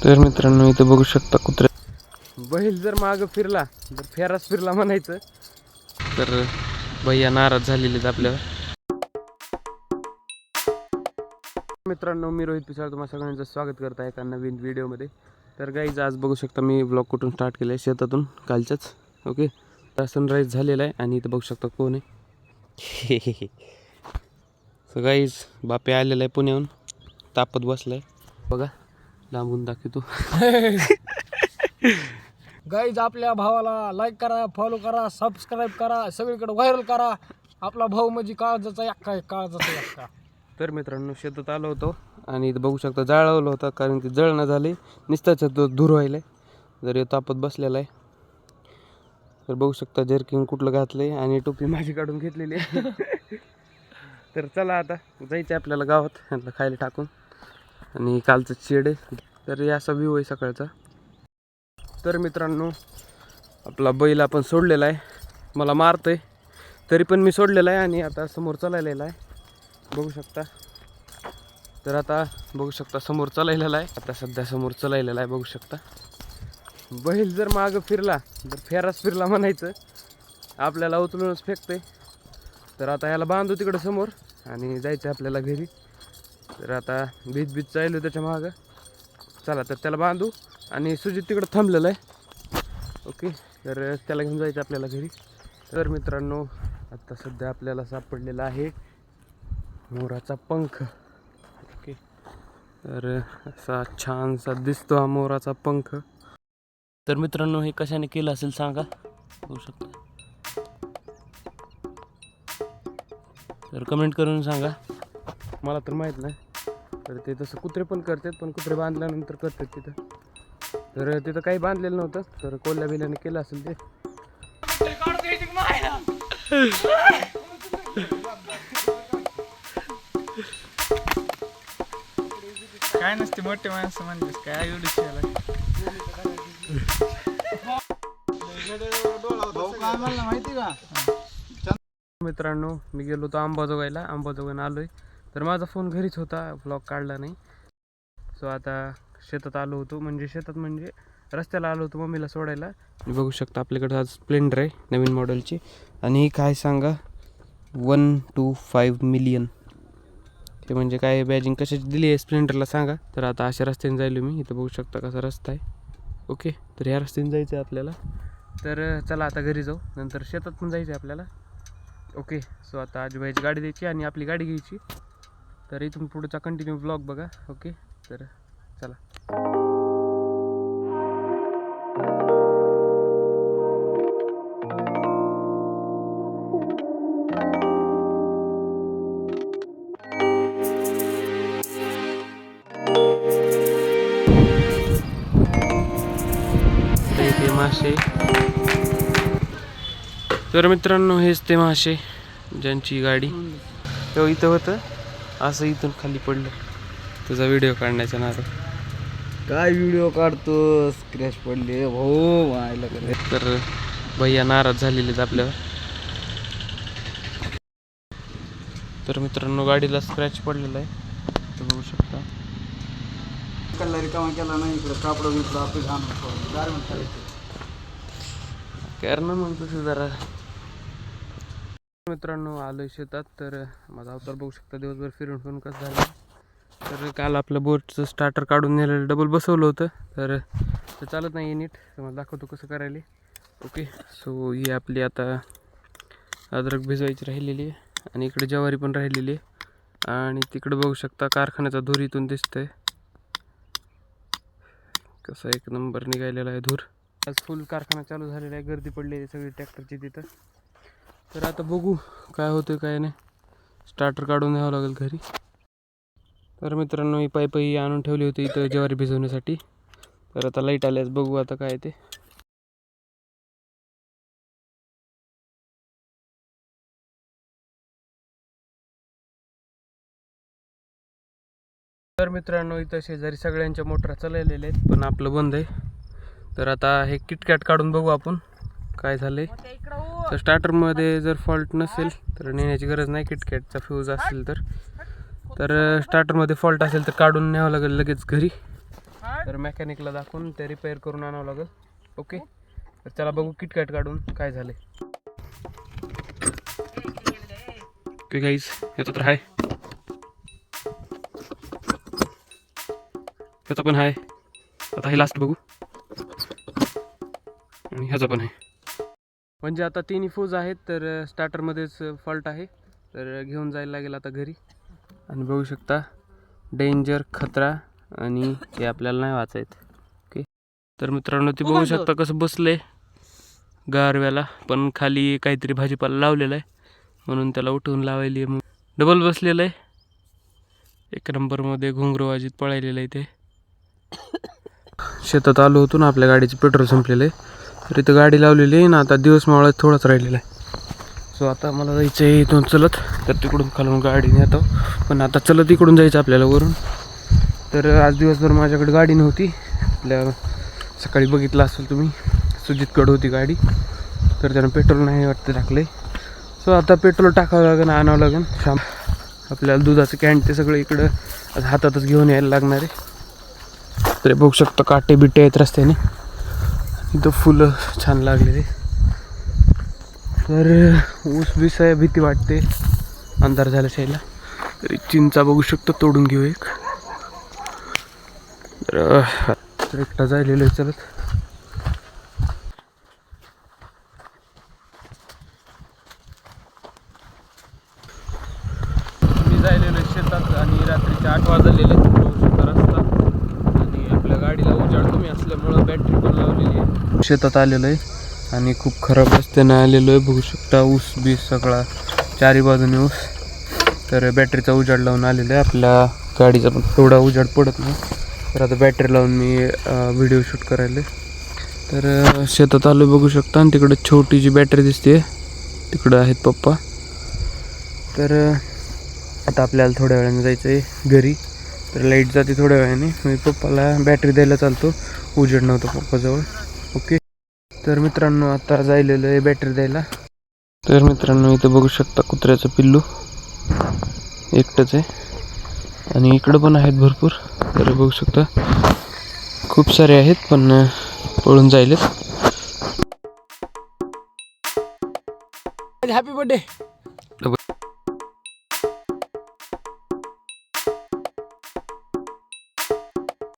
तर मित्रांनो इथं बघू शकता कुत्र्या बैल जर मागं फिरला तर फेरास फिरला म्हणायचं. तर भैया नाराज झालेले आहेत आपल्यावर. मित्रांनो मी रोहित पिसाळ तुम्हा सगळ्यांचं स्वागत करत आहे एका नवीन व्हिडिओमध्ये. तर गाईज आज बघू शकता मी ब्लॉग कुठून स्टार्ट केलं आहे, शेतातून कालच्याच. ओके, तर सनराईज झालेला आहे आणि इथं बघू शकता कोण आहे. सो गाईज बापे आलेला आहे पुण्याहून, तापत बसलाय बघा, लांबून दाखवतो. गाईज आपल्या भावाला लाईक करा, फॉलो करा, सबस्क्राईब करा, सगळीकडे व्हायरल करा. आपला भाऊ म्हणजे काळजाचा यक्का आहे, काळजाचा यक्का. तर मित्रांनो शेतात आलो होतो आणि इथं बघू शकता जाळवलं होतं, कारण की जळणं झाले निस्ताच धूर व्हायला आहे. जर तापत बसलेला आहे. तर बघू शकता जर्किंग कुठलं घातलं आहे आणि टोपी माझी काढून घेतलेली आहे. तर चला आता जायचं आपल्याला गावात ह्यांना खायला टाकून. आणि कालचं शेड आहे, तर हे असा व्ह्यू आहे सकाळचा. तर मित्रांनो आपला बैल आपण सोडलेला आहे, मला मारतोय तरी पण मी सोडलेला आहे आणि आता समोर चालायला आहे बघू शकता. तर आता बघू शकता समोर चालायलेला आहे, आता सध्या समोर चालायलेला आहे बघू शकता. बैल जर मागं फिरला तर फेरास फिरला म्हणायचं, आपल्याला उचलूनच फेकते. तर आता याला बांधू तिकडं समोर आणि जायचं आपल्याला घरी. तर आता बीज चालू त्याच्या मागं, चला तर त्याला बांधू. आणि सुजित तिकडं थांबलेलं आहे. ओके, तर त्याला घेऊन जायचं आपल्याला घरी. तर मित्रांनो आता सध्या आपल्याला सापडलेला आहे मोराचा पंख. ओके, तर असा छानसा दिसतो हा मोराचा पंख. तर मित्रांनो हे कशाने केलं असेल सांगा, होऊ शकतं तर कमेंट करून सांगा, मला तर माहीत नाही. तर ते तसं कुत्रे पण करतात, पण कुत्रे बांधल्यानंतर करतात तिथं. तर तिथं काही बांधलेलं नव्हतं, तर कोल्ह्या बिल्याने केलं असेल ते. काय नसते मोठे माणसं म्हणतेस काय एवढी माहिती का. मित्रांनो मी गेलो होतो अंबाजोगाईला आलोय. तर माझा फोन घरीच होता, व्लॉग काढला नाही. सो आता शेतात आलो होतो, म्हणजे रस्त्याला आलो होतो मम्मीला सोडायला. आणि बघू शकता आपल्याकडे आज स्प्लेंडर आहे नवीन मॉडेलची. आणि काय सांगा 125 मिलियन, ते म्हणजे काय बॅजिंग कशाची दिली आहे स्प्लेंडरला सांगा. तर आता अशा रस्त्याने जायलो मी, इथं बघू शकता कसा रस्ता आहे. ओके, तर ह्या रस्त्याने जायचं आहे आपल्याला. तर चला आता घरी जाऊ, नंतर शेतात पण जायचं आहे आपल्याला. ओके, सो आता आजूबाईची गाडी द्यायची आणि आपली गाडी घ्यायची. तर इथून पुढचा कंटिन्यू ब्लॉग बघा. ओके, तर चला. ते मासे. तर मित्रांनो हेच ते मासे ज्यांची गाडी तेव्हा इथं होतं, असं इथून खाली पडलं. तुझा व्हिडिओ काढण्याच्या नादात काय व्हिडिओ काढतो, स्क्रॅच पडले हो मायला. तर भैया नाराज झालेले आहेत आपल्यावर. तर मित्रांनो गाडीला स्क्रॅच पडलेला आहे, तर बघू शकता. कल्ला रिकामा केला नाही, इकडे कापड बिपड आपलं गारमेंट करायचं. कारण मग तसं जरा. मित्रांनो आलोय शेतात. तर माझा अवतार बघू शकता, दिवसभर फिरून कसं झालं. तर काल आपलं बोटचं स्टार्टर काढून नेलेलं डबल बसवलं होतं, तर ते चालत नाही नीट. तर मला दाखवतो कसं करायला. ओके, सो ही आपली आता अद्रक भिजवायची राहिलेली आहे आणि इकडे ज्वारी पण राहिलेली आहे. आणि तिकडे बघू शकता कारखान्याचा धूर इथून दिसतंय, कसा एक नंबर निघालेला आहे धूर. आज फुल कारखाना चालू झालेला आहे, गर्दी पडलेली आहे सगळी ट्रॅक्टरची तिथं. तर आता बघू काय होतं काय नाही, स्टार्टर काढून न्यावं लागेल घरी. तर मित्रांनो ही पाईपही आणून ठेवली होती इथं ज्वारी भिजवण्यासाठी. तर आता लाईट आल्यास बघू आता काय ते. तर मित्रांनो इथं शेजारी सगळ्यांच्या मोटरा चाललेल्या आहेत, पण आपलं बंद आहे. तर आता हे किटकॅट काढून बघू आपण काय झालंय. तर स्टार्टरमध्ये जर फॉल्ट नसेल तर नेण्याची गरज नाही, किटकॅटचा फ्यूज असेल तर. तर स्टार्टरमध्ये फॉल्ट असेल तर काढून न्यावं लागेल लगेच घरी. तर मेकॅनिकला दाखवून ते रिपेअर करून आणावं लागेल. ओके, तर चला बघू किटकॅट काढून काय झाले. ओके गाईज, याचा तर आहे, ह्याचा पण आहे. आता हे लास्ट बघू, आणि ह्याचा पण आहे. म्हणजे आता तिन्ही फ्यूज आहेत, तर स्टार्टरमध्येच फॉल्ट आहे. तर घेऊन जायला लागेल आता घरी. आणि बघू शकता डेंजर, खतरा, आणि ते आपल्याला नाही वाचायत. ओके, तर मित्रांनो ते बघू शकता कसं बसले गारव्याला, पण खाली काहीतरी भाजीपाला लावलेला आहे म्हणून त्याला उठवून लावायली. मग डबल बसलेलं आहे, एक नंबरमध्ये घुंगरू वाजीत पळायलेलं आहे. ते शेतात आलो होतो ना, आपल्या गाडीचं पेट्रोल संपलेलं आहे, तर इथं गाडी लावलेली आहे ना. आता दिवस मावळा थोडाच राहिलेला आहे. सो आता मला जायचं आहे इथून चलत, तर तिकडून खालून गाडीने येतो. पण आता चलत इकडून जायचं आपल्याला वरून. तर आज दिवसभर माझ्याकडे गाडी नव्हती. आपल्या सकाळी बघितलं असेल तुम्ही, सुजितकडे होती गाडी, तर त्यानं पेट्रोल नाही वाटतं टाकले. सो आता पेट्रोल टाकावं लागेल, आणावं लागेल. शाम आपल्याला दुधाचं कॅन ते सगळं इकडं आज हातातच घेऊन यायला लागणार आहे. तर बघू शकता काटे बिटे आहेत रस्त्याने, इथं फुलं छान लागलेली. तर ऊस बीस आहे, भीती वाटते अंधार झाल्या शायला. तरी चिंचा बघू शकतो, तोडून घेऊ एक. तर एकटा जायलेलो आहे चलत. मी जायलेलो आहे शेतात, आणि रात्रीचे 8 वाजलेले बघू शकता रस्ता. आणि आपल्या गाडीला उजाड कमी असल्यामुळं बॅटरी पण लावलेली आहे. शेतात आलेलो आहे आणि खूप खराब रस्त्यानं आलेलो आहे. बघू शकता ऊस बीस सगळा, चारी बाजूने ऊस. तर बॅटरीचा उजाड लावून आलेला आहे. आपल्या गाडीचा पण तेवढा उजाड पडत नाही, तर आता बॅटरी लावून मी व्हिडिओ शूट करायला. तर शेतात आलो बघू शकता, आणि तिकडं छोटी जी बॅटरी दिसते तिकडं आहेत पप्पा. तर आता आपल्याला थोड्या वेळाने जायचं आहे घरी. तर लाईट जाते थोड्या वेळाने, मी पप्पाला बॅटरी द्यायला चालतो, उजेड नव्हतं पप्पाजवळ. ओके, तर मित्रांनो आता जायलेलं आहे बॅटरी द्यायला. तर मित्रांनो इथं बघू शकता कुत्र्याचं पिल्लू एकटंच आहे, आणि इकडं पण आहेत भरपूर. तर बघू शकता खूप सारे आहेत, पण पळून जायलेत. Happy birthday.